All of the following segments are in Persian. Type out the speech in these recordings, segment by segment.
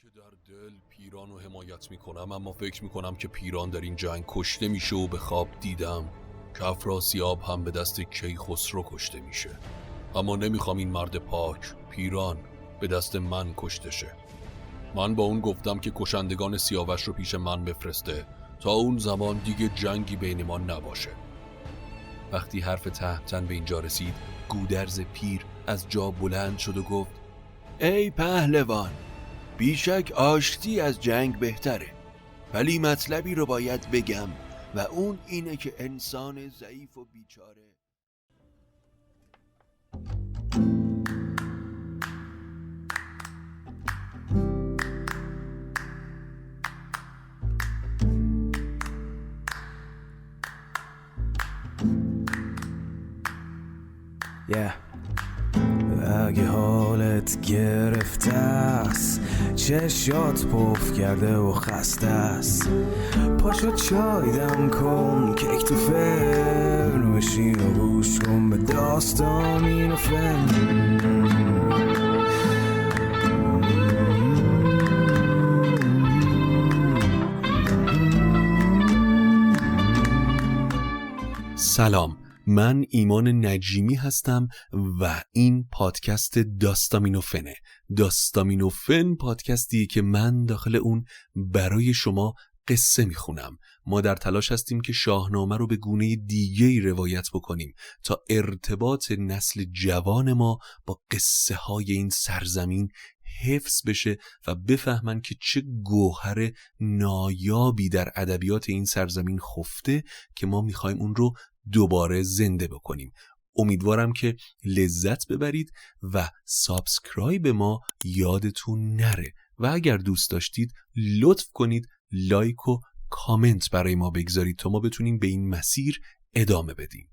که در دل پیران رو حمایت میکنم، اما فکر میکنم که پیران در این جنگ کشته میشه و به خواب دیدم که افراسیاب هم به دست کیخسرو کشته میشه. اما نمیخوام این مرد پاک پیران به دست من کشته شه. من با اون گفتم که کشندگان سیاوش رو پیش من بفرسته تا اون زمان دیگه جنگی بین ما نباشه. وقتی حرف تهمتن به اینجا رسید، گودرز پیر از جا بلند شد و گفت: ای پهلوان، بیشک آشتی از جنگ بهتره، ولی مطلبی رو باید بگم و اون اینه که انسان ضعیف و بیچاره اگه حالت گرفته است، چشات پف کرده و خسته است، پاشو چای دم کن، کیک تو فرن، بشین و گوش کن به داستان و فن. سلام، من ایمان نجیمی هستم و این پادکست داستامینوفنه. داستامینوفن پادکستی که من داخل اون برای شما قصه میخونم. ما در تلاش هستیم که شاهنامه رو به گونه دیگه‌ای روایت بکنیم تا ارتباط نسل جوان ما با قصه های این سرزمین حفظ بشه و بفهمن که چه گوهر نایابی در ادبیات این سرزمین خفته که ما میخوایم اون رو دوباره زنده بکنیم. امیدوارم که لذت ببرید و سابسکرایب ما یادتون نره و اگر دوست داشتید لطف کنید لایک و کامنت برای ما بگذارید تا ما بتونیم به این مسیر ادامه بدیم.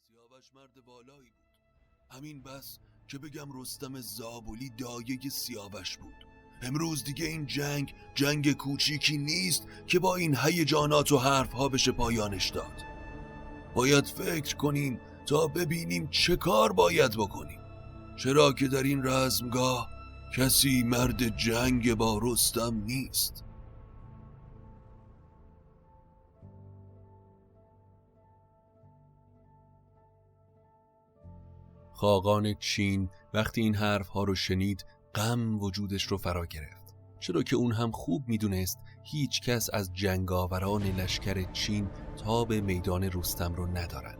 سیاوش مرد بالایی بود، همین بس که بگم رستم زابلی دایه سیاوش بود. امروز دیگه این جنگ کوچیکی نیست که با این هیجانات و حرفها بشه پایانش داد. باید فکر کنیم تا ببینیم چه کار باید بکنیم، چرا که در این رزمگاه کسی مرد جنگ با رستم نیست. خاقان چین وقتی این حرفها رو شنید غم وجودش رو فرا گرفت، چرا که اون هم خوب میدونست هیچ کس از جنگاوران لشکر چین تاب میدان رستم رو ندارن.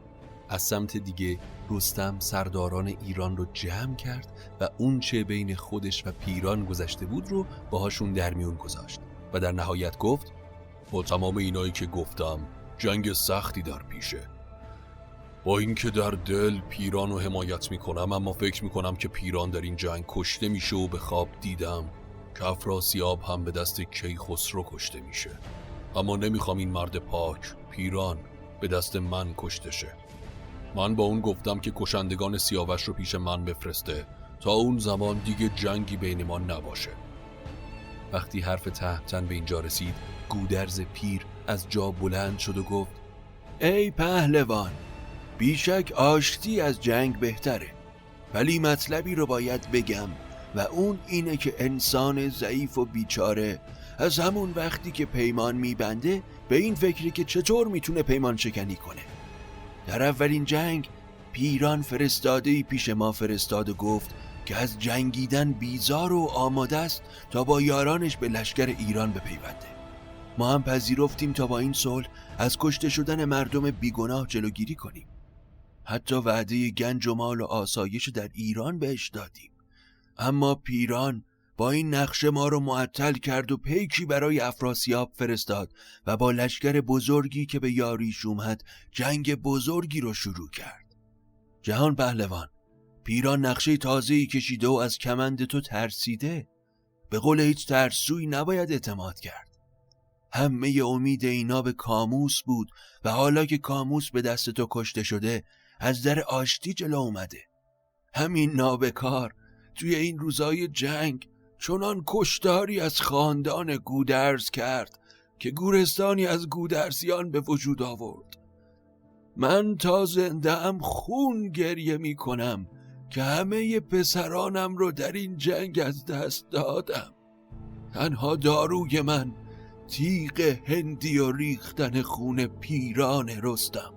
از سمت دیگه رستم سرداران ایران رو جمع کرد و اون چه بین خودش و پیران گذشته بود رو باهاشون در میون گذاشت و در نهایت گفت: با تمام اینایی که گفتم جنگ سختی در پیشه. با اینکه در دل پیران رو حمایت میکنم، اما فکر میکنم که پیران در این جنگ کشته میشه و به خواب دیدم که افراسیاب هم به دست کیخسرو کشته میشه. اما نمیخوام این مرد پاک پیران به دست من کشته شه. من با اون گفتم که کشندگان سیاوش رو پیش من بفرسته تا اون زمان دیگه جنگی بین ما نباشه. وقتی حرف تهمتن به اینجا رسید، گودرز پیر از جا بلند شد و گفت: ای پهلوان، بیشک آشتی از جنگ بهتره، ولی مطلبی رو باید بگم و اون اینه که انسان ضعیف و بیچاره از همون وقتی که پیمان میبنده به این فکری که چطور میتونه پیمان شکنی کنه. در اولین جنگ پیران فرستاده‌ای پیش ما فرستاد و گفت که از جنگیدن بیزار و آماده است تا با یارانش به لشکر ایران بپیونده. ما هم پذیرفتیم تا با این صلح از کشته شدن مردم بیگناه جلوگیری کنیم. حتی وعده گنج و مال و آسایش در ایران بهش دادیم. اما پیران با این نقشه ما رو معطل کرد و پیکی برای افراسیاب فرستاد و با لشکر بزرگی که به یاریش اومد جنگ بزرگی رو شروع کرد. جهان پهلوان، پیران نقشه تازه‌ای کشیده و از کمند تو ترسیده. به قول هیچ ترسوی نباید اعتماد کرد. همه امید اینا به کاموس بود و حالا که کاموس به دست تو کشته شده از در آشتی جلو اومده. همین نابکار توی این روزای جنگ چنان کشتاری از خاندان گودرز کرد که گورستانی از گودرزیان به وجود آورد. من تا زنده ام خون گریه می کنم که همه پسرانم رو در این جنگ از دست دادم. تنها داروی من تیغ هندی و ریختن خون پیران رستم.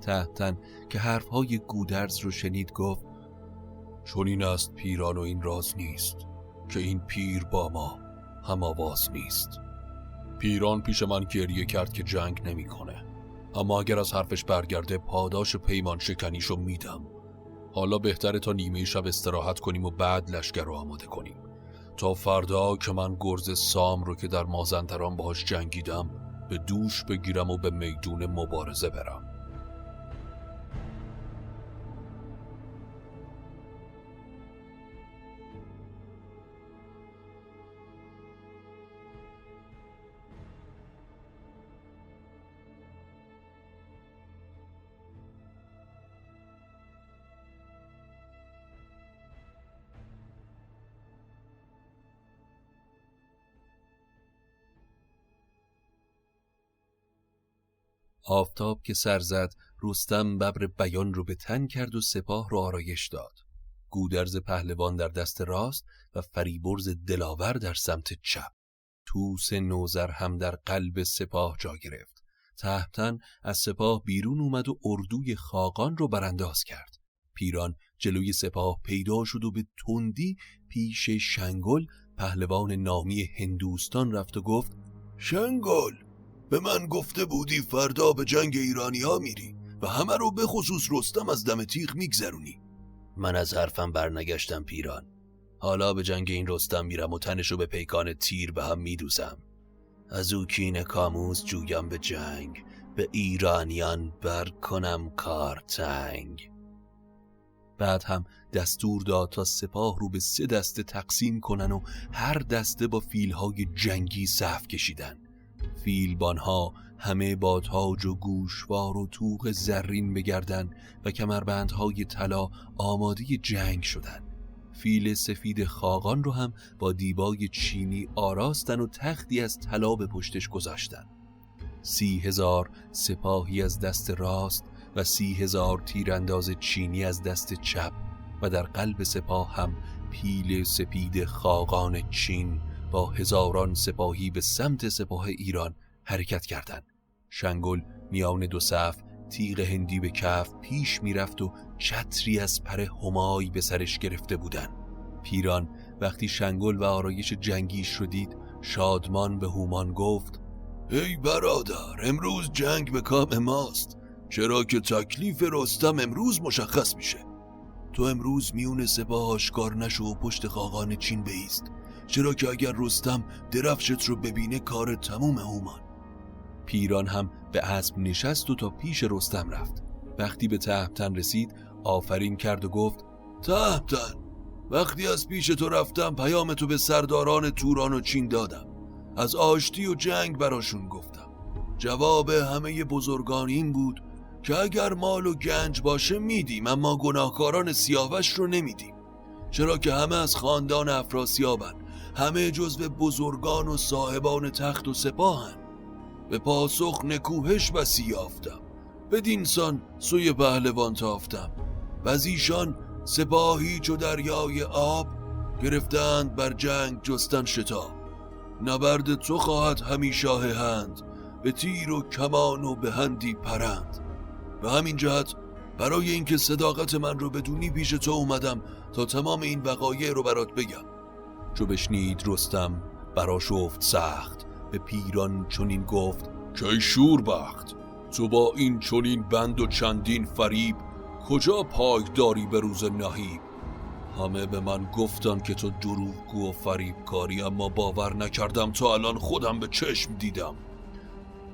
تهمتن که حرفهای گودرز رو شنید گفت چون این است پیران و این راز نیست که این پیر با ما هم آواز نیست. پیران پیش من گریه کرد که جنگ نمی کنه، اما اگر از حرفش برگرده پاداش پیمان شکنیشو میدم. حالا بهتره تا نیمه شب استراحت کنیم و بعد لشکر رو آماده کنیم تا فردا که من گرز سام رو که در مازندران باهاش جنگیدم به دوش بگیرم و به میدون مبارزه برم. آفتاب که سر زد رستم ببر بیان رو به تن کرد و سپاه رو آرایش داد. گودرز پهلوان در دست راست و فریبرز دلاور در سمت چپ. طوس نوذر هم در قلب سپاه جا گرفت. تهمتن از سپاه بیرون اومد و اردوی خاقان رو برانداز کرد. پیران جلوی سپاه پیدا شد و به تندی پیش شنگل پهلوان نامی هندوستان رفت و گفت شنگل، به من گفته بودی فردا به جنگ ایرانی ها میری و همه رو به خصوص رستم از دم تیغ میگذرونی. من از حرفم برنگشتم پیران. حالا به جنگ این رستم میرم و تنشو به پیکان تیر به هم میدوزم. از او کین کاموز جویم به جنگ، به ایرانیان بر کنم کار تنگ. بعد هم دستور داد تا سپاه رو به 3 دسته تقسیم کنن و هر دسته با فیلهای جنگی صف کشیدن. فیلبانها همه با تاج و گوشوار و طوق زرین بگردن و کمربندهای طلا آماده جنگ شدن. فیل سفید خاقان رو هم با دیبای چینی آراستن و تختی از طلا به پشتش گذاشتن. 30,000 سپاهی از دست راست و 30,000 تیرانداز چینی از دست چپ و در قلب سپاه هم پیل سپید خاقان چین با هزاران سپاهی به سمت سپاه ایران حرکت کردند. شنگل میان 2 صف تیغ هندی به کف پیش میرفت و چتری از پر همای به سرش گرفته بودن. پیران وقتی شنگل و آرایش جنگیش رو دید شادمان به هومان گفت ای برادر، امروز جنگ به کام ماست، چرا که تکلیف رستم امروز مشخص میشه. تو امروز میون سپاه آشکار نشو و پشت خاقان چین بایست، چرا که اگر رستم درفشت رو ببینه کار تموم هومان. پیران هم به اسب نشست و تا پیش رستم رفت. وقتی به تهمتن رسید آفرین کرد و گفت تهمتن، وقتی از پیش تو رفتم پیام تو به سرداران توران و چین دادم، از آشتی و جنگ براشون گفتم. جواب همه بزرگان این بود که اگر مال و گنج باشه میدیم، اما گناهکاران سیاوش رو نمیدیم، چرا که همه از خاندان افراسیابن، همه جزو بزرگان و صاحبان تخت و سپاهن. به پاسخ نکوهش بسی یافتم، بدینسان سوی پهلوان تافتم، و از ایشان سپاهی چو دریای آب گرفتند بر جنگ جستن شتاب. نبرد تو خواهد همی شاهند، به تیر و کمان و به هندی پرند. به همین جهت برای اینکه صداقت من رو بدونی پیش تو اومدم تا تمام این وقایع رو برات بگم. چو بشنید رستم براش افت سخت، به پیران چنین گفت که شوربخت، تو با این چنین بند و چندین فریب کجا پای داری به روز نهیب؟ همه به من گفتن که تو دروغگو و فریبکاری، اما باور نکردم تا الان خودم به چشم دیدم.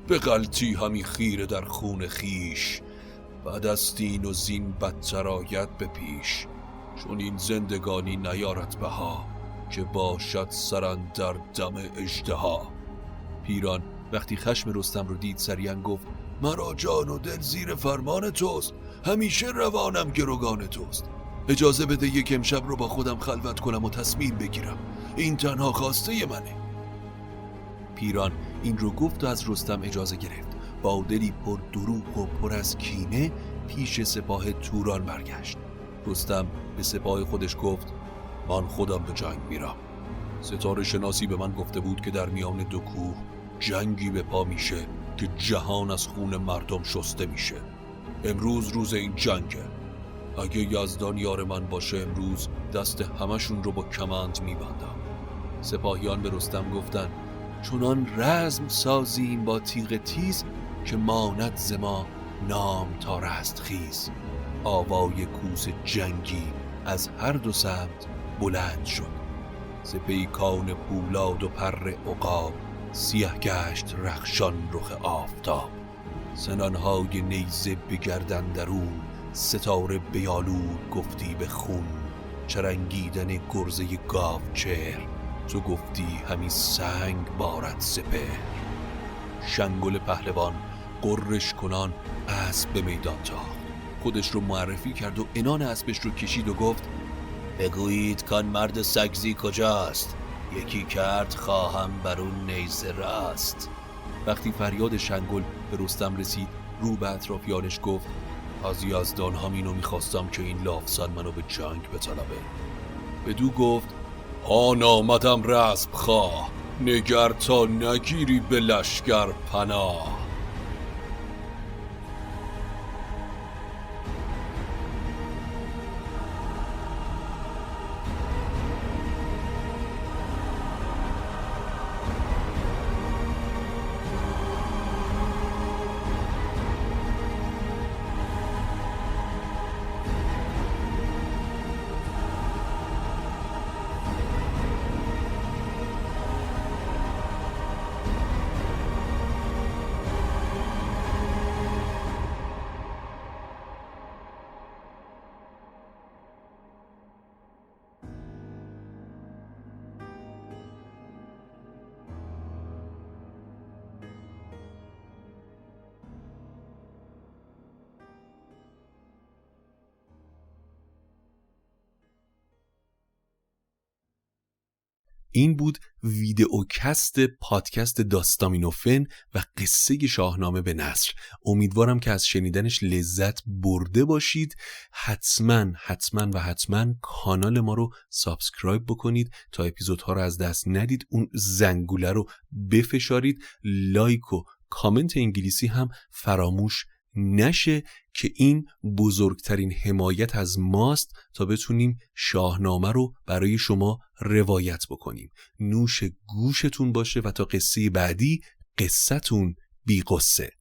به غلطی همی خیره در خون خیش، بعد از دین و زین بدتر آید به پیش. چون این زندگانی نیارد بها، که باشد سرن در دم اژدها. پیران وقتی خشم رستم رو دید سریعا گفت مرا جان و دل زیر فرمان توست، همیشه روانم گروگان توست. اجازه بده یک امشب رو با خودم خلوت کنم و تصمیم بگیرم، این تنها خواسته منه. پیران این رو گفت و از رستم اجازه گرفت. با دلی پر دروغ و پر از کینه پیش سپاه توران برگشت. رستم به سپاه خودش گفت من خودم به جنگ میرم. ستاره شناسی به من گفته بود که در میان دو کوه جنگی به پا میشه که جهان از خون مردم شسته میشه. امروز روز این جنگه. اگه یزدان یار من باشه امروز دست همشون رو با کمند میبندم. سپاهیان به رستم گفتن چنان رزم سازیم با تیغ تیز که ماند ز ما نام تا رستخیز. آوای کوس جنگی از هر دو سمت بلند شد. ز پیکان پولاد و پر عقاب سیه گشت رخشان رخ آفتاب. سنانهای نیزه به گردن درون ستاره بیالود گفتی به خون. چرنگیدن گرزه گاوچهر تو گفتی همی سنگ بارد سپهر. شنگل پهلوان قرش کنان اسب به میدان تاخت. خودش رو معرفی کرد و عنان اسبش رو کشید و گفت بگویید کان مرد سگزی کجاست؟ یکی کرد خواهم بر اون نیزه راست. وقتی فریاد شنگل به رستم رسید رو به اطرافیانش گفت از یزدان همینو میخواستم که این لافزن منو به جنگ بطلبه. بدو گفت آن آمدم رزم خواه، نگر تا نگیری به لشکر پناه. این بود ویدئوکست پادکست داستامینوفن و قصه شاهنامه به نثر. امیدوارم که از شنیدنش لذت برده باشید. حتما کانال ما رو سابسکرایب بکنید تا اپیزودها رو از دست ندید. اون زنگوله رو بفشارید. لایک و کامنت انگلیسی هم فراموش نشه که این بزرگترین حمایت از ماست تا بتونیم شاهنامه رو برای شما روایت بکنیم. نوش گوشتون باشه و تا قصه بعدی قصتون بی قصه.